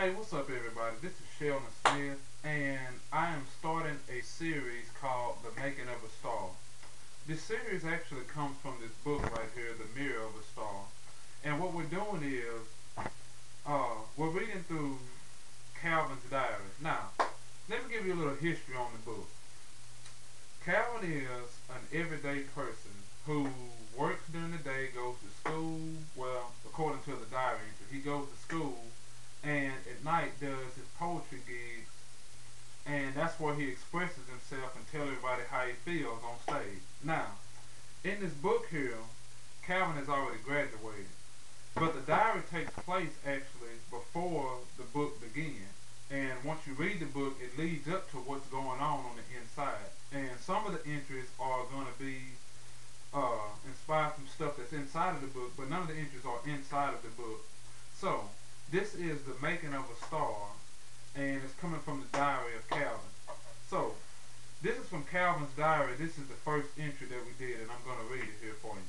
Hey, what's up, everybody? This is Sheldon Smith, and I am starting a series called The Making of a Star. This series actually comes from this book right here, The Mirror of a Star. And what we're doing is, we're reading through Calvin's diary. Now, let me give you a little history on the book. Calvin is an everyday person who works during the day, goes to school. Well, according to the diary entry, he goes to school and at night does his poetry gigs, and that's where he expresses himself and tell everybody how he feels on stage. Now, in this book here, Calvin has already graduated, but the diary takes place actually before the book begins. And once you read the book, it leads up to what's going on the inside. And some of the entries are going to be inspired from stuff that's inside of the book, but none of the entries are inside of the book. So, this is The Making of a Star, and it's coming from the diary of Calvin. So, this is from Calvin's diary. This is the first entry that we did, and I'm going to read it here for you.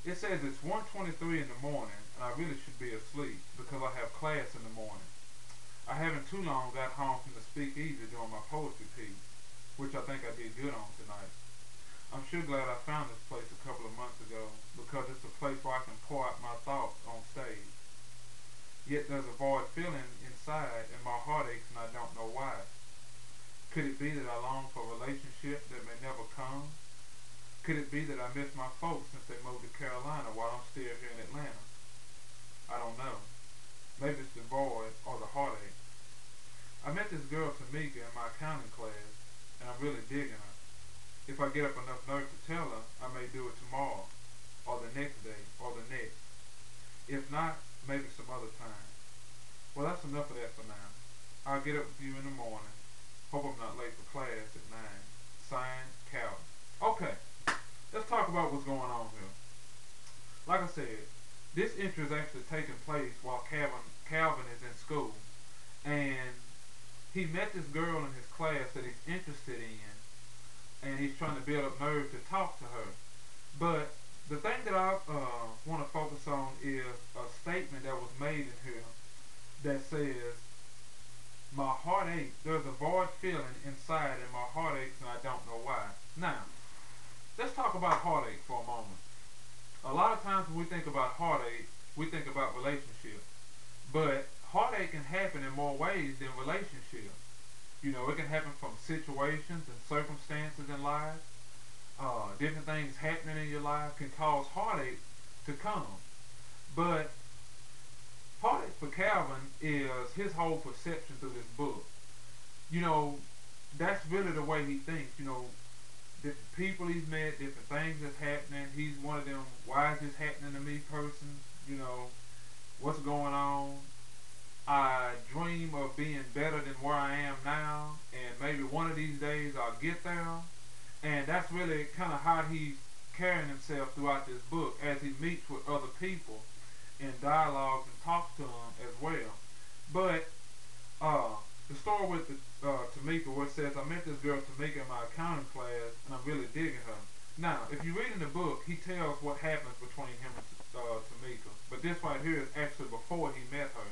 It says it's 1:23 in the morning, and I really should be asleep because I have class in the morning. I haven't too long got home from the speakeasy doing my poetry piece, which I think I did good on tonight. I'm sure glad I found this place a couple of months ago because it's a place where I can pour out my thoughts on stage. Yet there's a void feeling inside and my heart aches and I don't know why. Could it be that I long for a relationship that may never come? Could it be that I miss my folks since they moved to Carolina while I'm still here in Atlanta? I don't know. Maybe it's the void or the heartache. I met this girl Tamika in my accounting class and I'm really digging her. If I get up enough nerve to tell her, I may do it tomorrow or the next day or the next. If not, maybe some other time. Well, that's enough of that for now. I'll get up with you in the morning. Hope I'm not late for class at 9. Signed, Calvin. Okay, let's talk about what's going on here. Like I said, this entry is actually taking place while Calvin is in school. And he met this girl in his class that he's interested in. And he's trying to build up nerve to talk to her. But the thing that I want to focus on is a statement that was made in here that says, my heart aches. There's a void feeling inside and my heart aches and I don't know why. Now, let's talk about heartache for a moment. A lot of times when we think about heartache, we think about relationships. But heartache can happen in more ways than relationships. You know, it can happen from situations and circumstances in life. Different things happening in your life can cause heartache to come. But heartache for Calvin is his whole perception through this book. You know, that's really the way he thinks. You know, different people he's met, different things that's happening. He's one of them, why is this happening to me persons? You know, what's going on? I dream of being better than where I am now, and maybe one of these days I'll get there. And that's really kind of how he's carrying himself throughout this book as he meets with other people in dialogues and talks to them as well. But the story with Tamika, where it says, I met this girl Tamika in my accounting class, and I'm really digging her. Now, if you read in the book, he tells what happens between him and Tamika. But this right here is actually before he met her.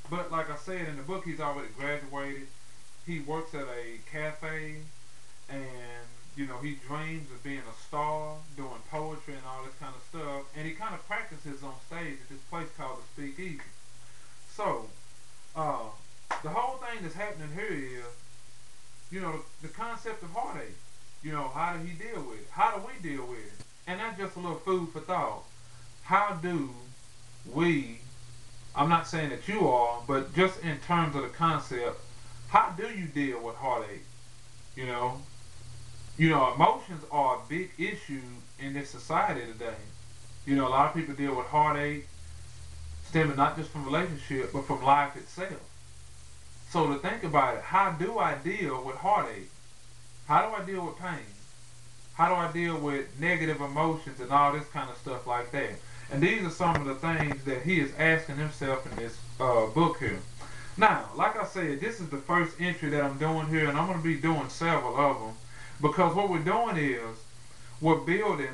But like I said, in the book, he's already graduated. He works at a cafe, and you know, he dreams of being a star, doing poetry and all this kind of stuff. And he kind of practices on stage at this place called the Speakeasy. So, the whole thing that's happening here is, you know, the concept of heartache. You know, how do he deal with it? How do we deal with it? And that's just a little food for thought. How do we, I'm not saying that you are, but just in terms of the concept, how do you deal with heartache? You know, emotions are a big issue in this society today. You know, a lot of people deal with heartache stemming not just from relationship, but from life itself. So to think about it, how do I deal with heartache? How do I deal with pain? How do I deal with negative emotions and all this kind of stuff like that? And these are some of the things that he is asking himself in this book here. Now, like I said, this is the first entry that I'm doing here, and I'm going to be doing several of them. Because what we're doing is, we're building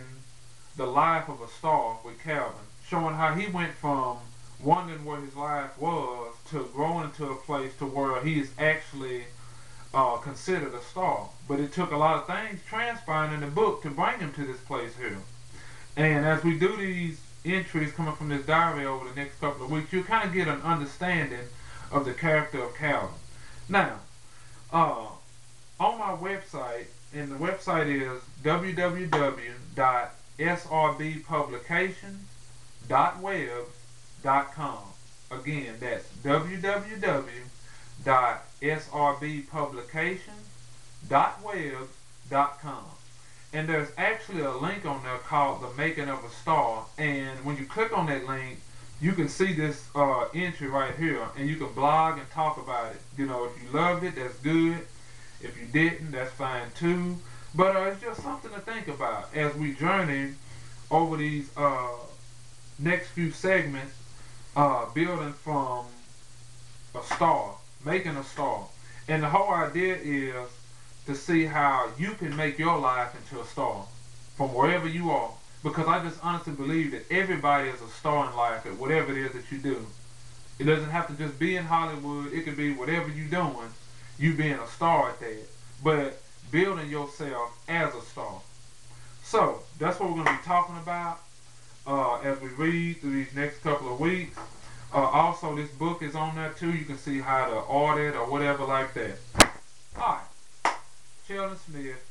the life of a star with Calvin, showing how he went from wondering where his life was to grow into a place to where he is actually considered a star. But it took a lot of things transpiring in the book to bring him to this place here. And as we do these entries coming from this diary over the next couple of weeks, you kind of get an understanding of the character of Calvin. Now, on my website, and the website is www.srbpublications.webs.com. Again, that's www.srbpublications.webs.com. And there's actually a link on there called The Making of a Star. And when you click on that link, you can see this entry right here, and you can blog and talk about it. You know, if you loved it, that's good. If you didn't, that's fine too. But it's just something to think about as we journey over these next few segments, building from a star, making a star. And the whole idea is to see how you can make your life into a star from wherever you are. Because I just honestly believe that everybody is a star in life at whatever it is that you do. It doesn't have to just be in Hollywood. It could be whatever you're doing, you being a star at that. But building yourself as a star. So, that's what we're going to be talking about as we read through these next couple of weeks. Also, this book is on there too. You can see how to order it or whatever like that. Alright. Sheldon Smith,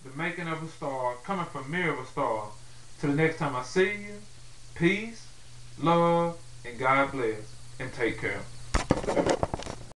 The Making of a Star, coming from Mirror of a Star. Till the next time I see you, peace, love, and God bless. And take care.